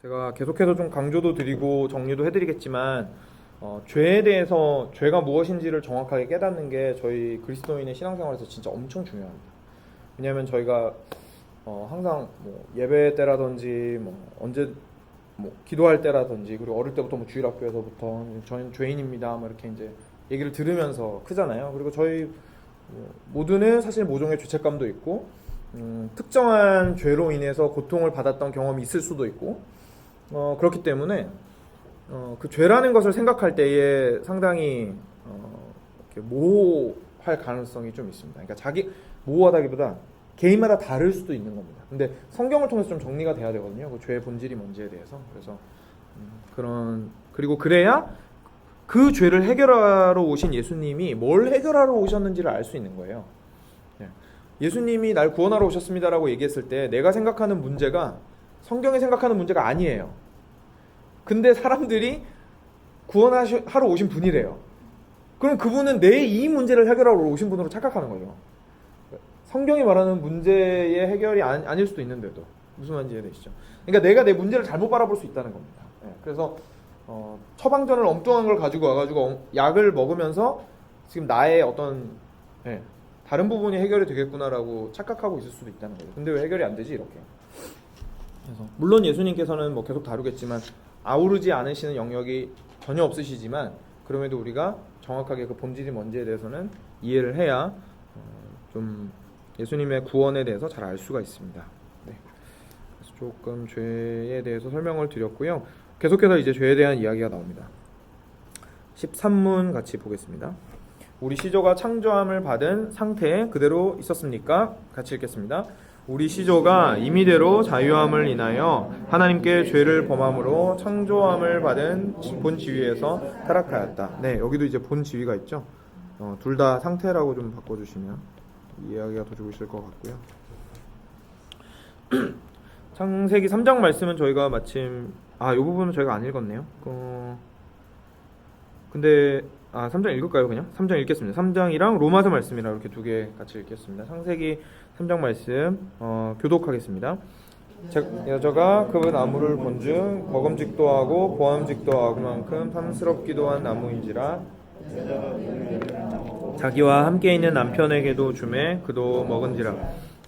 제가 계속해서 좀 강조도 드리고 정리도 해드리겠지만 죄에 대해서 죄가 무엇인지를 정확하게 깨닫는 게 저희 그리스도인의 신앙생활에서 진짜 엄청 중요합니다. 왜냐하면 저희가 항상 뭐 예배 때라든지 뭐 언제 뭐 기도할 때라든지 그리고 어릴 때부터 뭐 주일학교에서부터 저희는 죄인입니다 뭐 이렇게 이제 얘기를 들으면서 크잖아요. 그리고 저희 모두는 사실 모종의 죄책감도 있고 특정한 죄로 인해서 고통을 받았던 경험이 있을 수도 있고 그렇기 때문에 그 죄라는 것을 생각할 때에 상당히 이렇게 모호할 가능성이 좀 있습니다. 그러니까 모호하다기보다 개인마다 다를 수도 있는 겁니다. 근데 성경을 통해서 좀 정리가 돼야 되거든요. 그 죄의 본질이 뭔지에 대해서. 그래서 그리고 그래야 그 죄를 해결하러 오신 예수님이 뭘 해결하러 오셨는지를 알 수 있는 거예요. 예수님이 날 구원하러 오셨습니다라고 얘기했을 때 내가 생각하는 문제가 성경이 생각하는 문제가 아니에요. 근데 사람들이 구원하러 오신 분이래요. 그럼 그분은 내 이 문제를 해결하러 오신 분으로 착각하는 거죠. 성경이 말하는 문제의 해결이 아닐 수도 있는데도. 무슨 말인지 이해되시죠? 그러니까 내가 내 문제를 잘못 바라볼 수 있다는 겁니다. 그래서 처방전을 엉뚱한 걸 가지고 와가지고 약을 먹으면서 지금 나의 어떤 다른 부분이 해결이 되겠구나라고 착각하고 있을 수도 있다는 거죠. 근데 왜 해결이 안 되지 이렇게. 그래서 물론 예수님께서는 뭐 계속 다루겠지만 아우르지 않으시는 영역이 전혀 없으시지만 그럼에도 우리가 정확하게 그 본질이 뭔지에 대해서는 이해를 해야 좀 예수님의 구원에 대해서 잘 알 수가 있습니다. 네. 그래서 조금 죄에 대해서 설명을 드렸고요. 계속해서 이제 죄에 대한 이야기가 나옵니다. 13문 같이 보겠습니다. 우리 시조가 창조함을 받은 상태에 그대로 있었습니까? 같이 읽겠습니다. 우리 시조가 임의대로 자유함을 인하여 하나님께 죄를 범함으로 창조함을 받은 본 지위에서 타락하였다. 네, 여기도 이제 본 지위가 있죠. 둘 다 상태라고 좀 바꿔주시면 이해하기가 더 좋으실 것 같고요. 창세기 3장 말씀은 저희가 마침 이 부분은 저희가 안 읽었네요. 근데 3장 읽을까요 그냥? 3장 읽겠습니다. 3장이랑 로마서 말씀이랑 이렇게 두 개 같이 읽겠습니다. 창세기 3장 말씀 교독하겠습니다. 여자가 그 나무를 본즉 먹음직도 하고 보암직도 하고 만큼 탐스럽기도 한 나무인지라 자기와 함께 있는 남편에게도 주매 그도 먹은지라.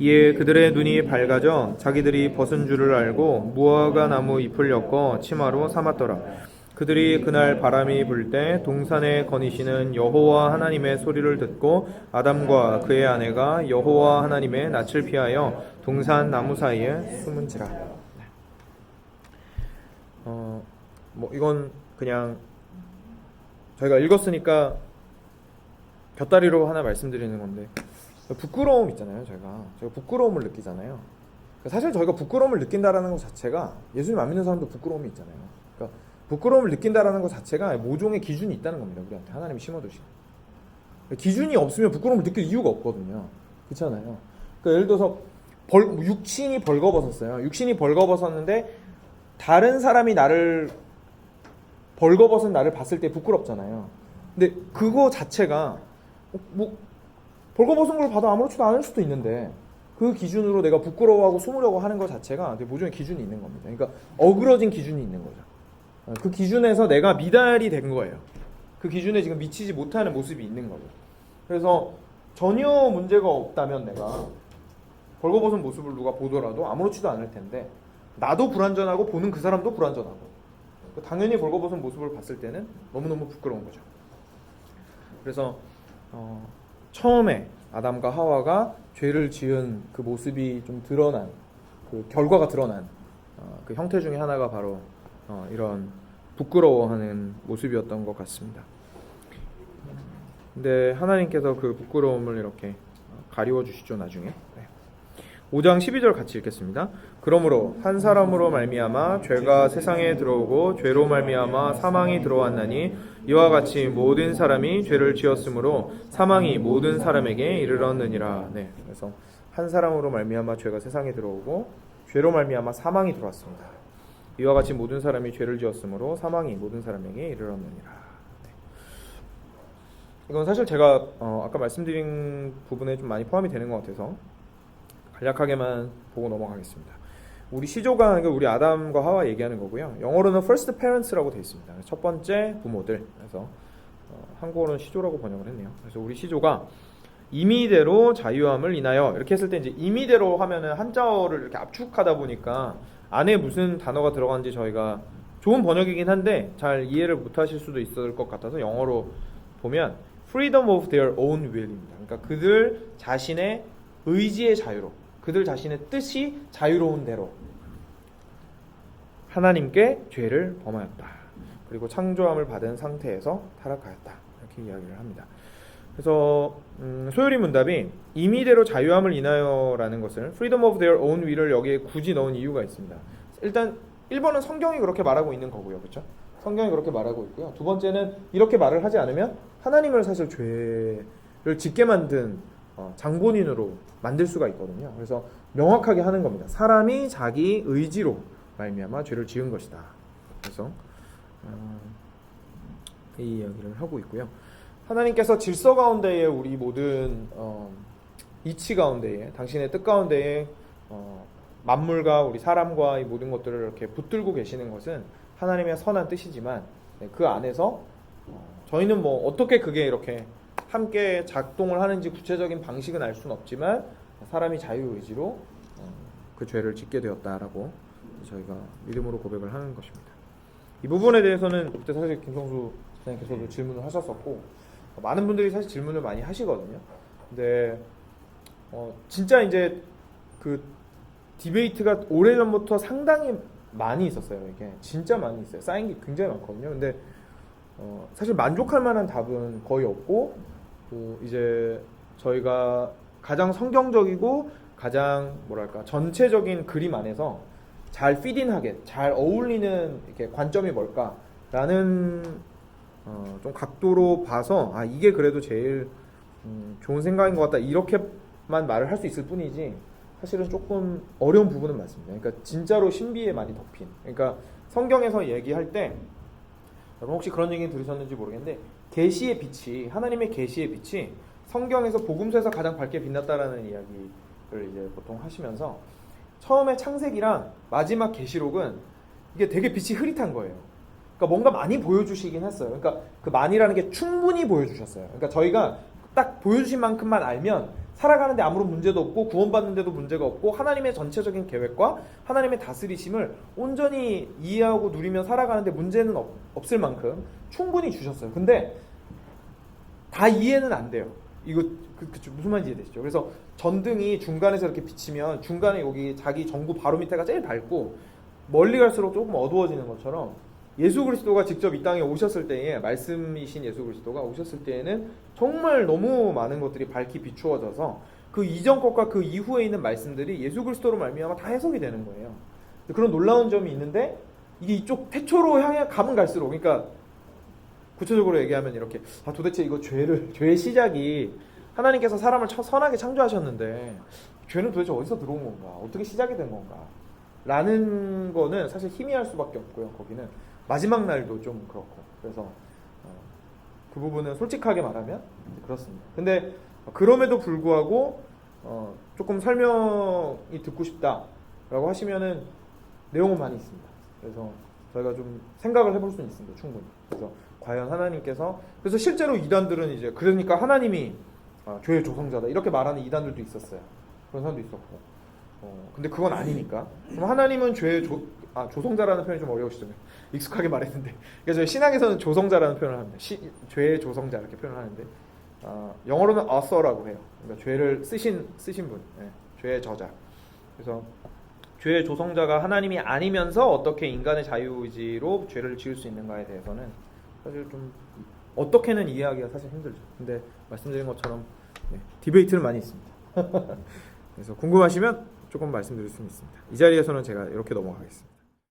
이에 그들의 눈이 밝아져 자기들이 벗은 줄을 알고 무화과 나무 잎을 엮어 치마로 삼았더라. 그들이 그날 바람이 불 때 동산에 거니시는 여호와 하나님의 소리를 듣고 아담과 그의 아내가 여호와 하나님의 낯을 피하여 동산 나무 사이에 숨은지라. 뭐 이건 그냥 저희가 읽었으니까 곁다리로 하나 말씀드리는 건데 부끄러움 있잖아요. 저희가 부끄러움을 느끼잖아요. 사실 저희가 부끄러움을 느낀다라는 것 자체가 예수님 안 믿는 사람도 부끄러움이 있잖아요. 그러니까 부끄러움을 느낀다라는 것 자체가 모종의 기준이 있다는 겁니다. 우리한테 하나님이 심어두신 기준이 없으면 부끄러움을 느낄 이유가 없거든요. 그렇잖아요. 그러니까 예를 들어서 육신이 벌거벗었어요. 육신이 벌거벗었는데 다른 사람이 나를 벌거벗은 나를 봤을 때 부끄럽잖아요. 근데 그거 자체가 뭐 벌거벗은 걸 봐도 아무렇지도 않을 수도 있는데 그 기준으로 내가 부끄러워하고 숨으려고 하는 것 자체가 모종의 기준이 있는 겁니다. 그러니까 어그러진 기준이 있는 거죠. 그 기준에서 내가 미달이 된 거예요. 그 기준에 지금 미치지 못하는 모습이 있는 거죠. 그래서 전혀 문제가 없다면 내가 벌거벗은 모습을 누가 보더라도 아무렇지도 않을 텐데 나도 불완전하고 보는 그 사람도 불완전하고 당연히 벌거벗은 모습을 봤을 때는 너무너무 부끄러운 거죠. 그래서 처음에 아담과 하와가 죄를 지은 그 모습이 좀 드러난 그 결과가 드러난 그 형태 중에 하나가 바로 이런 부끄러워하는 모습이었던 것 같습니다. 근데 하나님께서 그 부끄러움을 이렇게 가리워 주시죠 나중에. 5장 12절 같이 읽겠습니다. 그러므로 한 사람으로 말미암아 죄가 세상에 들어오고 죄로 말미암아 사망이 들어왔나니 이와 같이 모든 사람이 죄를 지었으므로 사망이 모든 사람에게 이르렀느니라. 네, 그래서 한 사람으로 말미암아 죄가 세상에 들어오고 죄로 말미암아 사망이 들어왔습니다. 이와 같이 모든 사람이 죄를 지었으므로 사망이 모든 사람에게 이르렀느니라. 네. 이건 사실 제가 아까 말씀드린 부분에 좀 많이 포함이 되는 것 같아서 간략하게만 보고 넘어가겠습니다. 우리 시조가 그러니까 우리 아담과 하와 얘기하는 거고요. 영어로는 first parents라고 되어 있습니다. 첫 번째 부모들. 그래서 한국어로는 시조라고 번역을 했네요. 그래서 우리 시조가 임의대로 자유함을 인하여 이렇게 했을 때 이제 임의대로 하면은 한자어를 이렇게 압축하다 보니까 안에 무슨 단어가 들어가는지 저희가 좋은 번역이긴 한데 잘 이해를 못하실 수도 있을 것 같아서 영어로 보면 freedom of their own will입니다. 그러니까 그들 자신의 의지의 자유로, 그들 자신의 뜻이 자유로운 대로 하나님께 죄를 범하였다. 그리고 창조함을 받은 상태에서 타락하였다. 이렇게 이야기를 합니다. 그래서 소요리 문답이 임의대로 자유함을 인하여라는 것을 freedom of their own will을 여기에 굳이 넣은 이유가 있습니다. 일단 1번은 성경이 그렇게 말하고 있는 거고요. 그렇죠? 성경이 그렇게 말하고 있고요. 두 번째는 이렇게 말을 하지 않으면 하나님을 사실 죄를 짓게 만든 장본인으로 만들 수가 있거든요. 그래서 명확하게 하는 겁니다. 사람이 자기 의지로 말미암아 죄를 지은 것이다. 그래서 이 이야기를 하고 있고요. 하나님께서 질서 가운데에 우리 모든 이치 가운데에 당신의 뜻 가운데에 만물과 우리 사람과 이 모든 것들을 이렇게 붙들고 계시는 것은 하나님의 선한 뜻이지만 그 안에서 저희는 뭐 어떻게 그게 이렇게 함께 작동을 하는지 구체적인 방식은 알 수는 없지만 사람이 자유의지로 그 죄를 짓게 되었다라고 저희가 믿음으로 고백을 하는 것입니다. 이 부분에 대해서는 그때 사실 김성수 선생님께서도 질문을 하셨었고 많은 분들이 사실 질문을 많이 하시거든요. 근데 진짜 이제 그 디베이트가 오래전부터 상당히 많이 있었어요. 이게 진짜 많이 있어요. 쌓인 게 굉장히 많거든요. 근데 사실 만족할 만한 답은 거의 없고 또 이제 저희가 가장 성경적이고 가장 뭐랄까 전체적인 그림 안에서 잘 피딩하게 잘 어울리는 이렇게 관점이 뭘까라는 좀 각도로 봐서 이게 그래도 제일 좋은 생각인 것 같다 이렇게만 말을 할 수 있을 뿐이지 사실은 조금 어려운 부분은 맞습니다. 그러니까 진짜로 신비에 많이 덮인. 그러니까 성경에서 얘기할 때 여러분 혹시 그런 얘기 들으셨는지 모르겠는데 계시의 빛이 하나님의 계시의 빛이 성경에서 복음서에서 가장 밝게 빛났다라는 이야기를 이제 보통 하시면서 처음에 창세기랑 마지막 계시록은 이게 되게 빛이 흐릿한 거예요. 그러니까 뭔가 많이 보여주시긴 했어요. 그러니까 그 많이라는 게 충분히 보여주셨어요. 그러니까 저희가 딱 보여주신 만큼만 알면 살아가는데 아무런 문제도 없고 구원받는데도 문제가 없고 하나님의 전체적인 계획과 하나님의 다스리심을 온전히 이해하고 누리며 살아가는데 문제는 없을 만큼 충분히 주셨어요. 근데 다 이해는 안 돼요. 이거 무슨 말인지 이해되시죠? 그래서 전등이 중간에서 이렇게 비치면 중간에 여기 자기 전구 바로 밑에가 제일 밝고 멀리 갈수록 조금 어두워지는 것처럼 예수 그리스도가 직접 이 땅에 오셨을 때에 말씀이신 예수 그리스도가 오셨을 때에는 정말 너무 많은 것들이 밝히 비추어져서 그 이전 것과 그 이후에 있는 말씀들이 예수 그리스도로 말미암아 다 해석이 되는 거예요. 그런 놀라운 점이 있는데 이게 이쪽 태초로 향해 가면 갈수록 그러니까 구체적으로 얘기하면 이렇게 도대체 이거 죄의 시작이 하나님께서 사람을 선하게 창조하셨는데 죄는 도대체 어디서 들어온 건가? 어떻게 시작이 된 건가? 라는 거는 사실 희미할 수밖에 없고요. 거기는 마지막 날도 좀 그렇고 그래서 그 부분은 솔직하게 말하면 그렇습니다. 근데 그럼에도 불구하고 조금 설명이 듣고 싶다라고 하시면은 내용은 많이 있습니다. 그래서 저희가 좀 생각을 해볼 수는 있습니다. 충분히. 그래서 과연 하나님께서 그래서 실제로 이단들은 이제 그러니까 하나님이 죄의 조성자다 이렇게 말하는 이단들도 있었어요. 그런 사람도 있었고. 근데 그건 아니니까. 그럼 하나님은 죄의 조성자라는 표현이 좀 어려우시죠? 익숙하게 말했는데. 그래서 저희 신학에서는 조성자라는 표현을 합니다. 죄의 조성자 이렇게 표현을 하는데 영어로는 author라고 해요. 그러니까 죄를 쓰신 분, 죄의 저자. 그래서 죄의 조성자가 하나님이 아니면서 어떻게 인간의 자유의지로 죄를 지을 수 있는가에 대해서는 사실 좀 어떻게는 이해하기가 사실 힘들죠. 근데 말씀드린 것처럼 디베이트는 많이 있습니다. 그래서 궁금하시면 조금 말씀드릴 수는 있습니다. 이 자리에서는 제가 이렇게 넘어가겠습니다.